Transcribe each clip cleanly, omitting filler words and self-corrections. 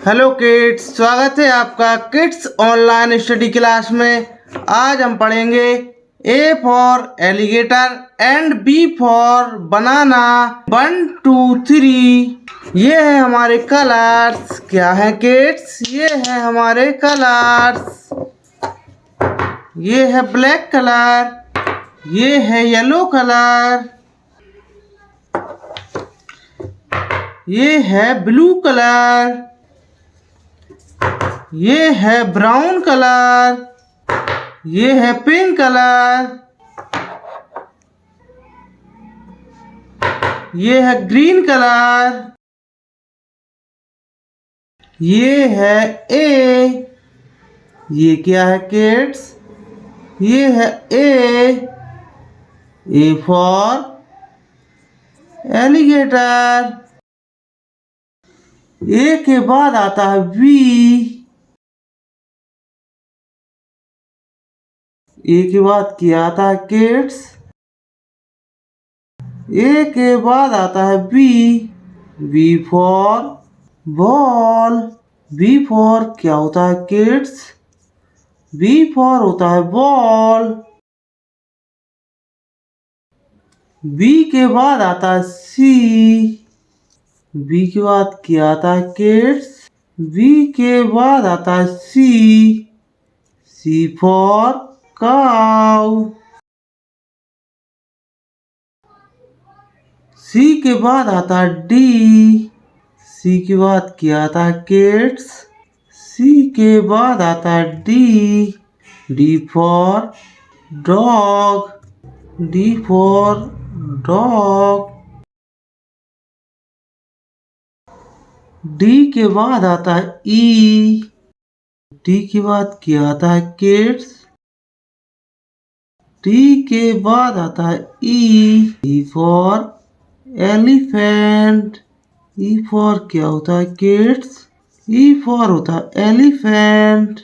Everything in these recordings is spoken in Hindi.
हेलो किड्स, स्वागत है आपका किड्स ऑनलाइन स्टडी क्लास में। आज हम पढ़ेंगे A for alligator and B for banana. 1 2 3। ये है हमारे कलर्स। क्या है किड्स? ये है हमारे कलर्स। ये है ब्लैक कलर, ये है येलो कलर, ये है ब्लू कलर, ये है ब्राउन कलर, ये है पिंक कलर, ये है ग्रीन कलर, ये है ए। ये क्या है किड्स? ये है ए फॉर एलिगेटर। ए के बाद आता है बी। ए के बाद क्या आता है किड्स? ए के बाद आता है B. B for ball. B for क्या होता है किड्स? बी फॉर होता है बॉल। बी के बाद आता है सी। बी के बाद क्या आता है किड्स? बी के बाद आता है सी। सी फॉर काउ। सी के बाद आता है डी। सी के बाद क्या आता है किड्स? सी के बाद आता है D. D for dog. D for dog. D के बाद आता है ई। डी के बाद क्या आता है किड्स? डी के बाद आता है E. E for elephant. E for क्या होता है किड्स? ई फॉर होता है एलिफेंट।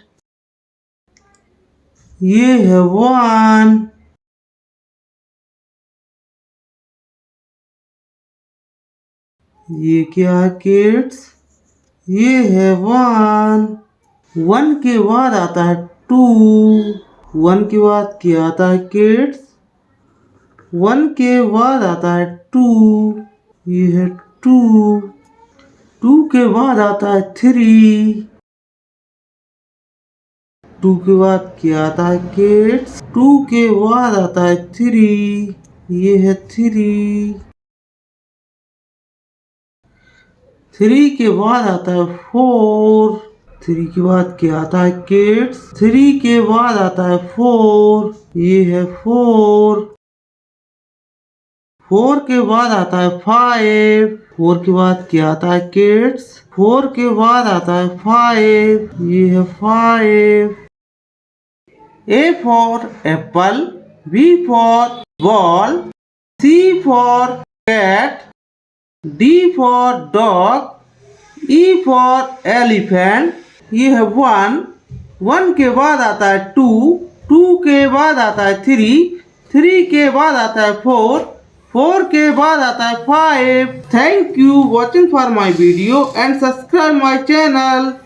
ये है 1। ये क्या है किड्स? ये है 1। 1 के बाद आता है 2। 1 के बाद क्या आता है किड्स? 1 के बाद आता है 2। ये है 2। 2 के बाद आता है 3। 2 के बाद क्या आता है किड्स? 2 के बाद आता है 3। ये है 3। 3 के बाद आता है 4। 3 के बाद क्या आता है किड्स? 3 के बाद आता है 4। ये है 4। 4 के बाद आता है 5। 4 के बाद क्या आता है किड्स? 4 के बाद आता है 5। ये है 5। A for apple, B for ball, C for cat, D for dog, E for elephant। ये है 1। 1 के बाद आता है 2। 2 के बाद आता है 3। 3 के बाद आता है 4। 4 के बाद आता है 5। Thank you watching for my video and subscribe my channel.